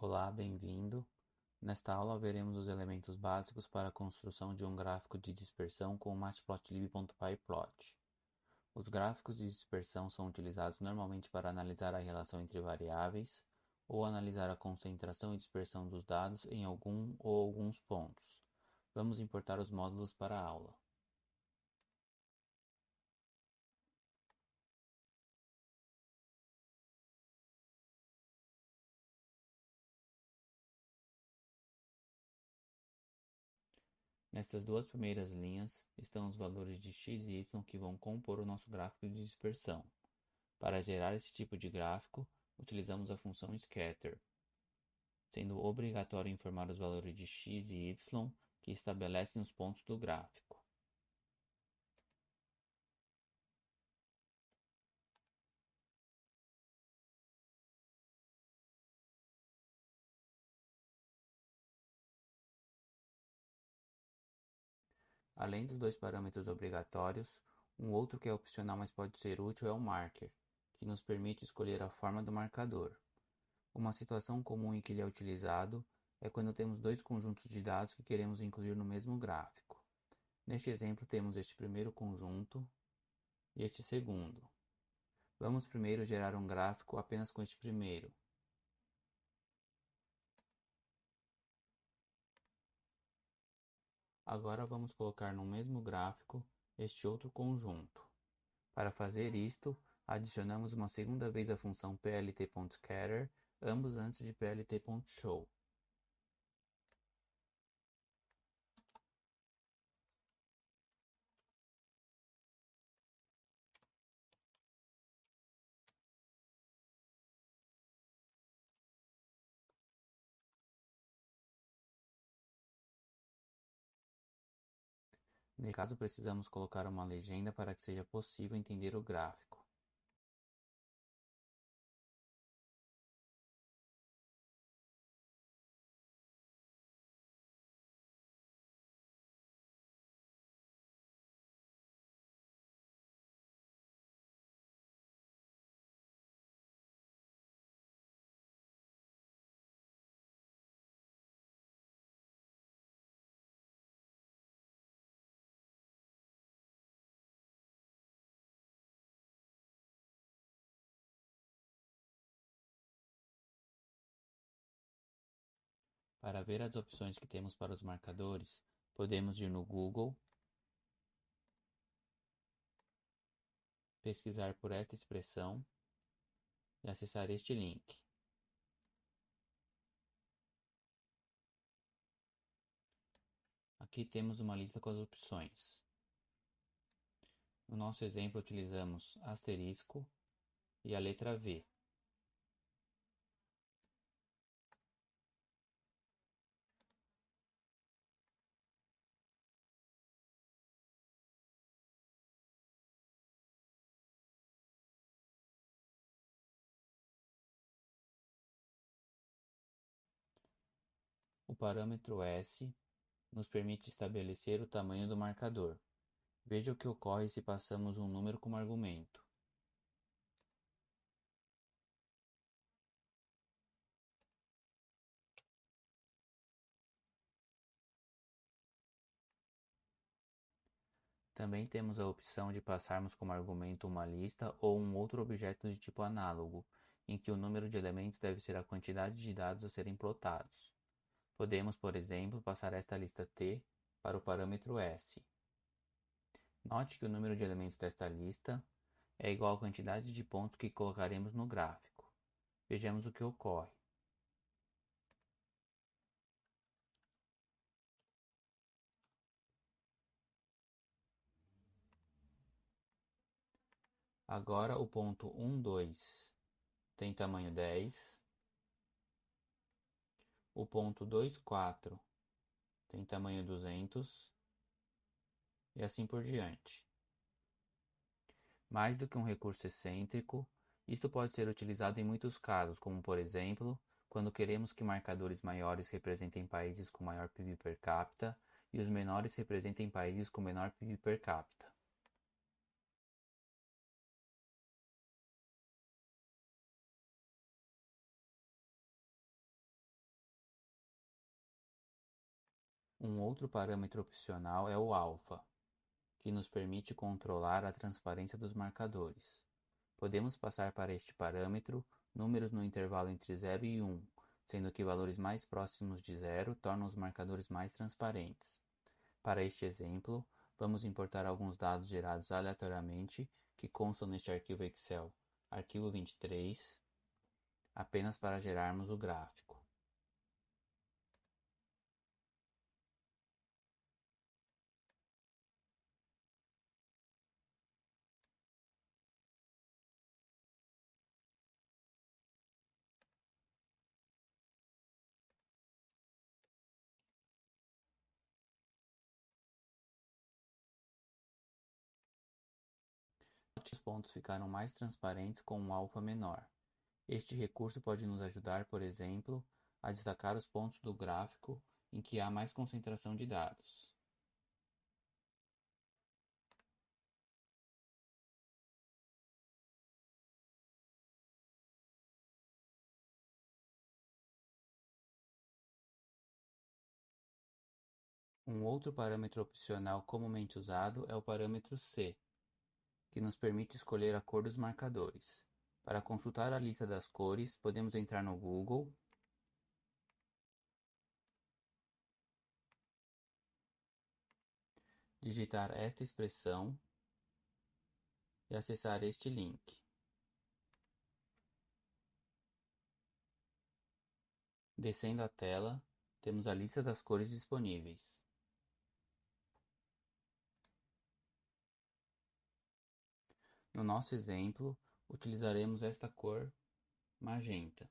Olá, bem-vindo. Nesta aula veremos os elementos básicos para a construção de um gráfico de dispersão com o matplotlib.pyplot. Os gráficos de dispersão são utilizados normalmente para analisar a relação entre variáveis ou analisar a concentração e dispersão dos dados em algum ou alguns pontos. Vamos importar os módulos para a aula. Nestas duas primeiras linhas estão os valores de x e y que vão compor o nosso gráfico de dispersão. Para gerar esse tipo de gráfico, utilizamos a função scatter, sendo obrigatório informar os valores de x e y que estabelecem os pontos do gráfico. Além dos dois parâmetros obrigatórios, um outro que é opcional mas pode ser útil é o marker, que nos permite escolher a forma do marcador. Uma situação comum em que ele é utilizado é quando temos dois conjuntos de dados que queremos incluir no mesmo gráfico. Neste exemplo temos este primeiro conjunto e este segundo. Vamos primeiro gerar um gráfico apenas com este primeiro. Agora vamos colocar no mesmo gráfico este outro conjunto. Para fazer isto, adicionamos uma segunda vez a função plt.scatter, ambos antes de plt.show. Nesse caso, precisamos colocar uma legenda para que seja possível entender o gráfico. Para ver as opções que temos para os marcadores, podemos ir no Google, pesquisar por esta expressão e acessar este link. Aqui temos uma lista com as opções. No nosso exemplo, utilizamos asterisco e a letra V. O parâmetro S nos permite estabelecer o tamanho do marcador. Veja o que ocorre se passamos um número como argumento. Também temos a opção de passarmos como argumento uma lista ou um outro objeto de tipo análogo, em que o número de elementos deve ser a quantidade de dados a serem plotados. Podemos, por exemplo, passar esta lista T para o parâmetro S. Note que o número de elementos desta lista é igual à quantidade de pontos que colocaremos no gráfico. Vejamos o que ocorre. Agora o ponto 1, 2 tem tamanho 10. O ponto 2, 4 tem tamanho 200 e assim por diante. Mais do que um recurso excêntrico, isto pode ser utilizado em muitos casos, como por exemplo, quando queremos que marcadores maiores representem países com maior PIB per capita e os menores representem países com menor PIB per capita. Um outro parâmetro opcional é o alfa, que nos permite controlar a transparência dos marcadores. Podemos passar para este parâmetro números no intervalo entre 0 e 1, sendo que valores mais próximos de zero tornam os marcadores mais transparentes. Para este exemplo, vamos importar alguns dados gerados aleatoriamente que constam neste arquivo Excel, arquivo 23, apenas para gerarmos o gráfico. Os pontos ficaram mais transparentes com um alfa menor. Este recurso pode nos ajudar, por exemplo, a destacar os pontos do gráfico em que há mais concentração de dados. Um outro parâmetro opcional comumente usado é o parâmetro C, que nos permite escolher a cor dos marcadores. Para consultar a lista das cores, podemos entrar no Google, digitar esta expressão e acessar este link. Descendo a tela, temos a lista das cores disponíveis. No nosso exemplo, utilizaremos esta cor magenta.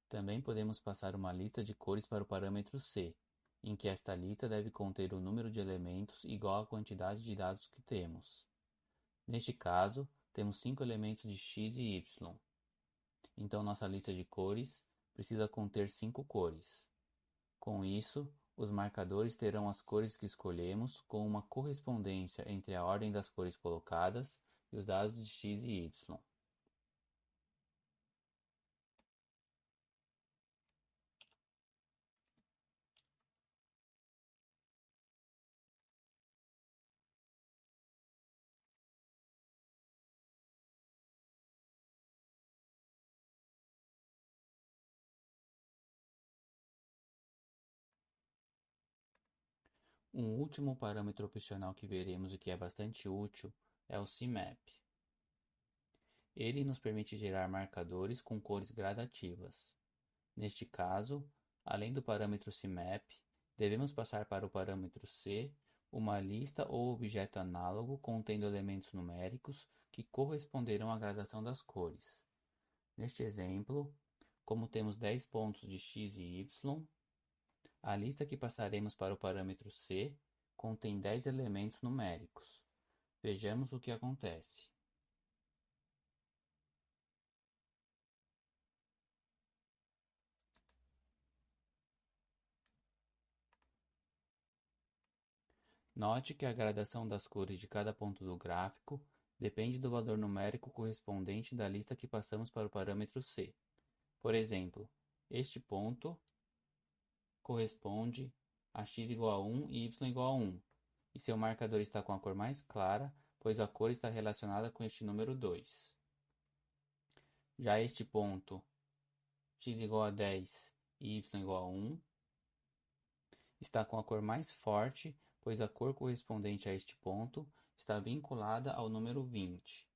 Também podemos passar uma lista de cores para o parâmetro C, em que esta lista deve conter o número de elementos igual à quantidade de dados que temos. Neste caso, temos 5 elementos de x e y. Então nossa lista de cores precisa conter 5 cores. Com isso, os marcadores terão as cores que escolhemos com uma correspondência entre a ordem das cores colocadas e os dados de x e y. Um último parâmetro opcional que veremos e que é bastante útil é o CMAP. Ele nos permite gerar marcadores com cores gradativas. Neste caso, além do parâmetro CMAP, devemos passar para o parâmetro C uma lista ou objeto análogo contendo elementos numéricos que corresponderão à gradação das cores. Neste exemplo, como temos 10 pontos de x e y, a lista que passaremos para o parâmetro C contém 10 elementos numéricos. Vejamos o que acontece. Note que a gradação das cores de cada ponto do gráfico depende do valor numérico correspondente da lista que passamos para o parâmetro C. Por exemplo, este ponto corresponde a x igual a 1 e y igual a 1, e seu marcador está com a cor mais clara, pois a cor está relacionada com este número 2. Já este ponto, x igual a 10 e y igual a 1, está com a cor mais forte, pois a cor correspondente a este ponto está vinculada ao número 20.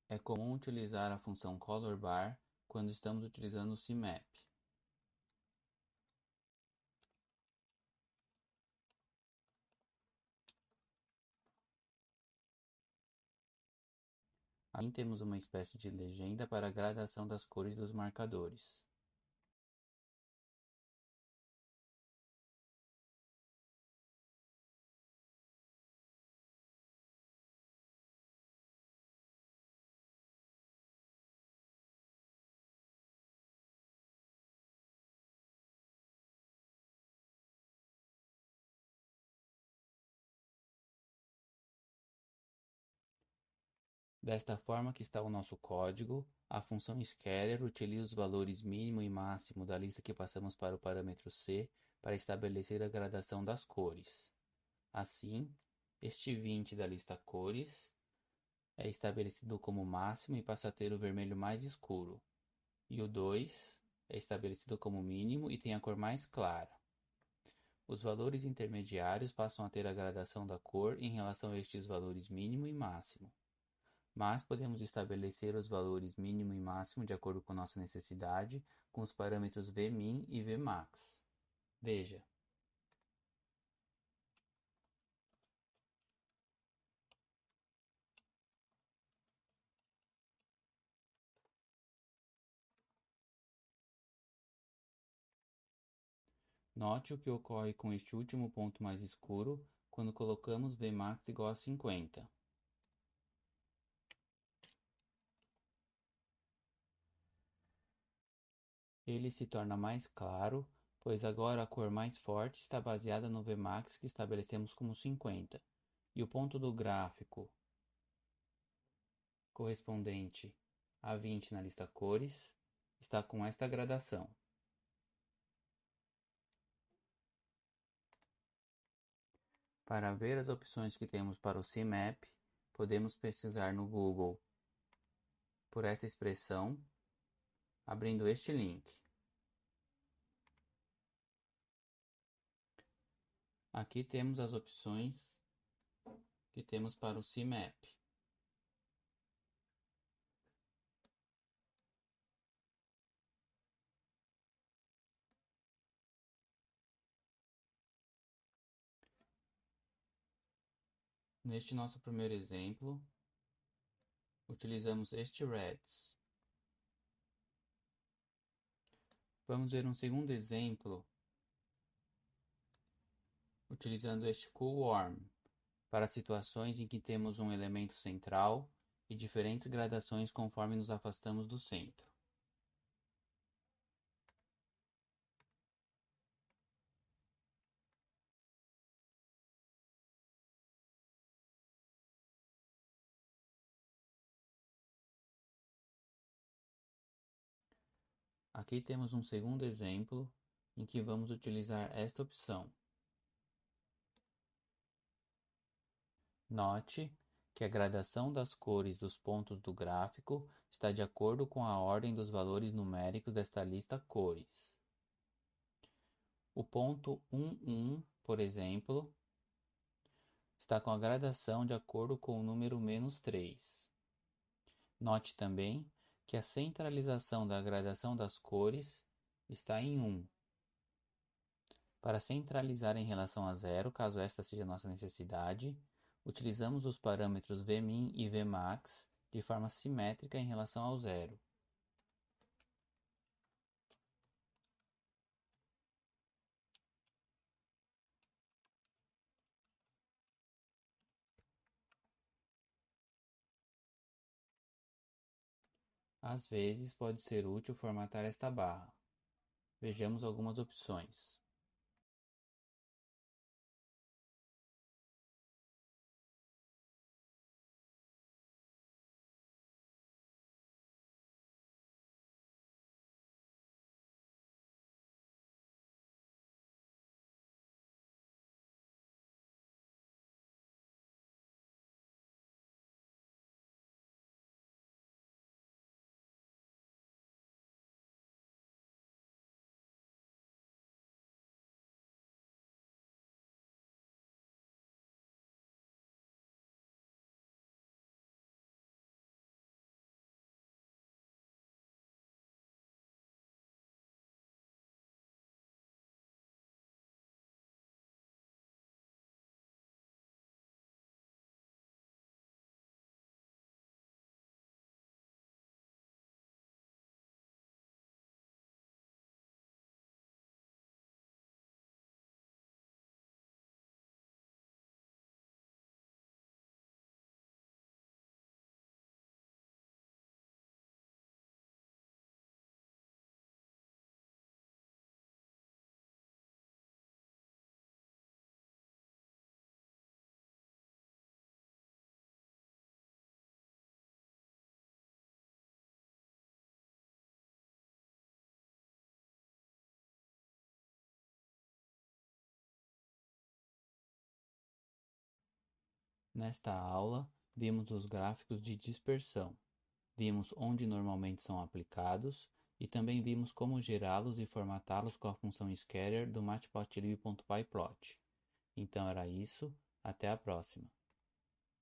É comum utilizar a função colorBar quando estamos utilizando o CMAP. Aqui temos uma espécie de legenda para a gradação das cores dos marcadores. Desta forma que está o nosso código, a função scatter utiliza os valores mínimo e máximo da lista que passamos para o parâmetro C para estabelecer a gradação das cores. Assim, este 20 da lista cores é estabelecido como máximo e passa a ter o vermelho mais escuro, e o 2 é estabelecido como mínimo e tem a cor mais clara. Os valores intermediários passam a ter a gradação da cor em relação a estes valores mínimo e máximo. Mas podemos estabelecer os valores mínimo e máximo de acordo com nossa necessidade com os parâmetros Vmin e Vmax. Veja. Note o que ocorre com este último ponto mais escuro quando colocamos Vmax igual a 50. Ele se torna mais claro, pois agora a cor mais forte está baseada no Vmax que estabelecemos como 50, e o ponto do gráfico correspondente a 20 na lista cores está com esta gradação. Para ver as opções que temos para o CMap, podemos pesquisar no Google por esta expressão, abrindo este link. Aqui temos as opções que temos para o CMap. Neste nosso primeiro exemplo, utilizamos este Reds. Vamos ver um segundo exemplo utilizando este Cool Warm para situações em que temos um elemento central e diferentes gradações conforme nos afastamos do centro. Aqui temos um segundo exemplo em que vamos utilizar esta opção. Note que a gradação das cores dos pontos do gráfico está de acordo com a ordem dos valores numéricos desta lista cores. O ponto 11, por exemplo, está com a gradação de acordo com o número -3. Note também que a centralização da gradação das cores está em 1. Para centralizar em relação a 0, caso esta seja a nossa necessidade, utilizamos os parâmetros Vmin e Vmax de forma simétrica em relação ao 0. Às vezes, pode ser útil formatar esta barra. Vejamos algumas opções. Nesta aula, vimos os gráficos de dispersão, vimos onde normalmente são aplicados e também vimos como gerá-los e formatá-los com a função scatter do matplotlib.pyplot. Então era isso, até a próxima.